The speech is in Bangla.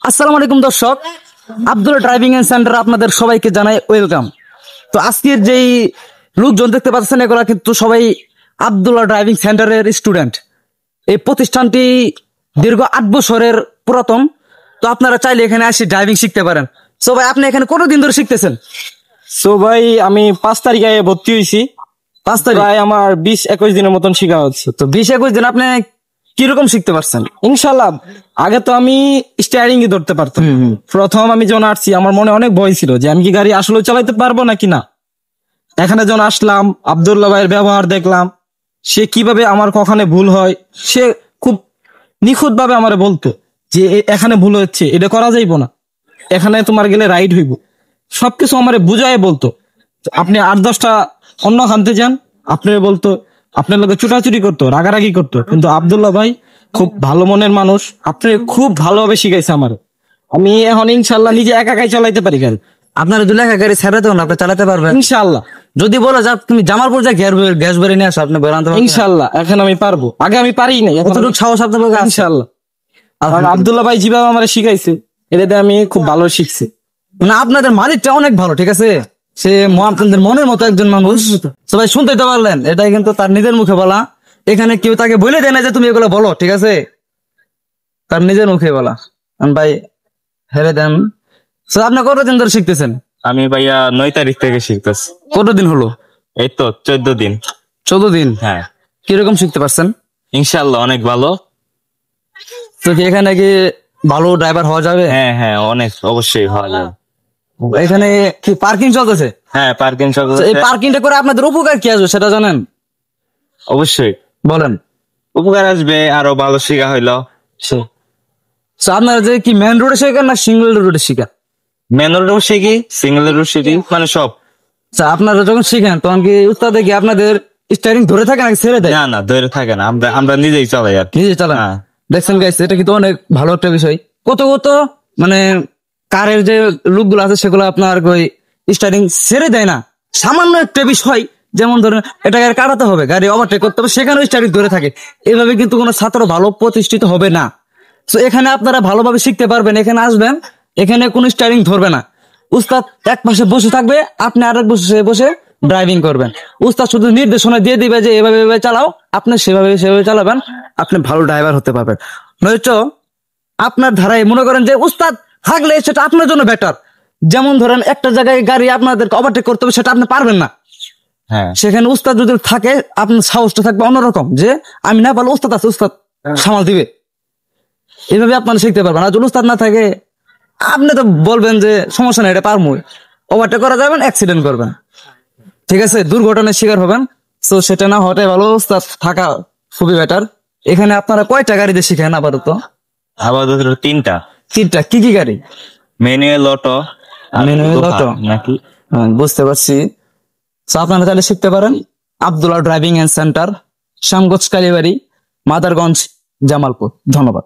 আসসালামু আলাইকুম দর্শক, আব্দুল্লাহ ড্রাইভিং এন্ড সেন্টার আপনাদের সবাইকে জানাই ওয়েলকাম। তো আজকের যেই লোকজন দেখতে পাচ্ছেন এগুলা কিন্তু সবাই আব্দুল্লাহ ড্রাইভিং সেন্টারের স্টুডেন্ট। এই প্রতিষ্ঠানটি দীর্ঘ 8 বছরের পুরাতন। তো আপনারা চাইলে এখানে এসে ড্রাইভিং শিখতে পারেন। সো ভাই, আপনি এখানে কতদিন ধরে শিখতেছেন? সো ভাই, আমি 5 তারিখে ভর্তি হয়েছি। 5 তারিখ? প্রায় আমার 20-21 দিনের মতন শেখা হচ্ছে। তো 20-21 দিন আপনি কিরকম শিখতে পারছেন? ইনশাল্লাহ। আগে তো আমি স্টিয়ারিং এ ধরতে পারতাম। প্রথম আমি যখন আসছি আমার মনে অনেক ভয় ছিল যে আমি কি গাড়ি আসলে চালাতে পারবো নাকি না। এখানে যখন আসলাম, আব্দুল্লাহ ভাইয়ের ব্যবহার দেখলাম, সে কিভাবে আমার কখনো ভুল হয় সে খুব নিখুঁত ভাবে আমার বলতো যে এখানে ভুল হচ্ছে, এটা করা যাইবো না, এখানে তোমার গেলে রাইট হইব, সবকিছু আমার বুঝায় বলতো। আপনি 8-10টা অন্য খানতে যান, আপনি বলতো, আপনার লোকে চুটাচুটি করতো, রাগারাগি করতো, কিন্তু আব্দুল্লাহ ভাই খুব ভালো মনের মানুষ। আপনি খুব ভালোভাবে শিখাইছে আমার। আমি এখন ইনশাল্লাহ নিজে একা একাই চালাইতে পারি গাড়ি। আপনার যদি লেখা গাড়ি ছেড়ে দেন আপনি চালাতে পারবেন ইনশাল্লাহ। যদি বলে যা তুমি জামালপুর যা গ্যাস বেড়ে নিয়ে আসো, আপনি বেরাতে পারবেন ইনশাল্লাহ এখন আমি পারবো, আগে আমি পারি নাই, কতটুকু সাহস আপনার কাছে আছে? ইনশাল্লাহ। কারণ আব্দুল্লাহ ভাই যেভাবে আমার শিখাইছে এটাতে আমি খুব ভালো শিখছি। মানে আপনাদের মালিকটা অনেক ভালো, ঠিক আছে? সে আপনাদের মনের মতো একজন মানুষ। সবাই শুনতে তো পারলেন, এটাই কিন্তু তার নিজের মুখে বলা। এখানে কেউ তাকে বলে দেয় না যে তুমি এগুলো বলো, ঠিক আছে? তার নিজের মুখে বলা। ভাই হেরে দেন। আপনি কতদিন ধরে শিখতেছেন? আমি ভাইয়া 9 তারিখ থেকে শিখতেছি। কতদিন হলো? এই তো 14 দিন। 14 দিন? হ্যাঁ। কিরকম শিখতে পারছেন? ইনশাল্লাহ অনেক ভালো। তো কি এখানে কি ভালো ড্রাইভার হওয়া যাবে? হ্যাঁ হ্যাঁ, অনেক অবশ্যই হওয়া যাবে। এখানে কি পার্কিং চলতেছে? হ্যাঁ, পার্কিং সব এই পার্কিংটা করে আপনাদের উপকার কি আসবে সেটা জানেন? অবশ্যই বলেন। উপকার আসবে, আরো ভালো শিখা হইলো। আপনারা যে কি মেন রোডে শেখেন না সিঙ্গেল রোডে শিখেন? মেন রোডও শিখি, সিঙ্গেল রোড শিখি, মানে সব। আপনারা যখন শিখেন তখন কি উস্তাদে কি আপনাদের স্টিয়ারিং ধরে থাকে নাকি ছেড়ে দেয়? না না, ধরে থাকে না, আমরা আমরা নিজেই চালাই আর কি। নিজে চালান? হ্যাঁ। দেখছেন গাইস, এটা কিন্তু অনেক ভালো একটা বিষয়। কত কত মানে কারের যে লোকগুলো আছে সেগুলো আপনার ওই স্টার্টিং ছেড়ে দেয় না। সামান্য একটা বিষয়, যেমন ধরেন এটা গাড়ি কাটাতে হবে, গাড়ি ওভারটেক করতে হবে, সেখানে স্টার্টিং ধরে থাকে। এভাবে কিন্তু কোনো ছাত্র ভালো প্রতিষ্ঠিত হবে না। তো এখানে আপনারা ভালোভাবে শিখতে পারবেন। এখানে আসবেন, এখানে কোনো স্টার্টিং ধরবে না। উস্তাদ এক পাশে বসে থাকবে, আপনি আরেক বসে বসে ড্রাইভিং করবেন। উস্তাদ শুধু নির্দেশনা দিয়ে দিবে যে এভাবে এভাবে চালাও, আপনি সেভাবে সেভাবে চালাবেন, আপনি ভালো ড্রাইভার হতে পারবেন। নয়তো আপনার ধারায় মনে করেন যে উস্তাদ থাকলে সেটা আপনার জন্য বেটার। যেমন ধরেন একটা জায়গায় গাড়ি আপনাদেরকে ওভারটেক করতে হবে, সেটা আপনি পারবেন না। হ্যাঁ, সেখানে উস্তাদ যদি থাকে আপনার সাহসটা থাকবে অন্যরকম, যে আমি না পারলে উস্তাদ আছে, উস্তাদ সামাল দিবে। এইভাবে আপনারা শিখতে পারবেন। আর যদি উস্তাদ না থাকে আপনি তো বলবেন যে সমস্যা নেই, এটা পারবো, ওভারটেক করা যাবেন, অ্যাক্সিডেন্ট করবেন, ঠিক আছে, দুর্ঘটনার শিকার হবেন। তো সেটা না হওয়াটাই ভালো, উস্তাদ থাকা খুবই বেটার। এখানে আপনারা কয়টা গাড়িতে শিখেন আপাতত? আপাতত 3টা। 3টা? কি কি গাড়ি? Manual, auto. ম্যানুয়াল, অটো নাকি? বুঝতে পারছি। তো আপনারা তাহলে শিখতে পারেন Abdullah driving and centre, Shyamganj, Kalibari, Madarganj, Jamalpur. ধন্যবাদ।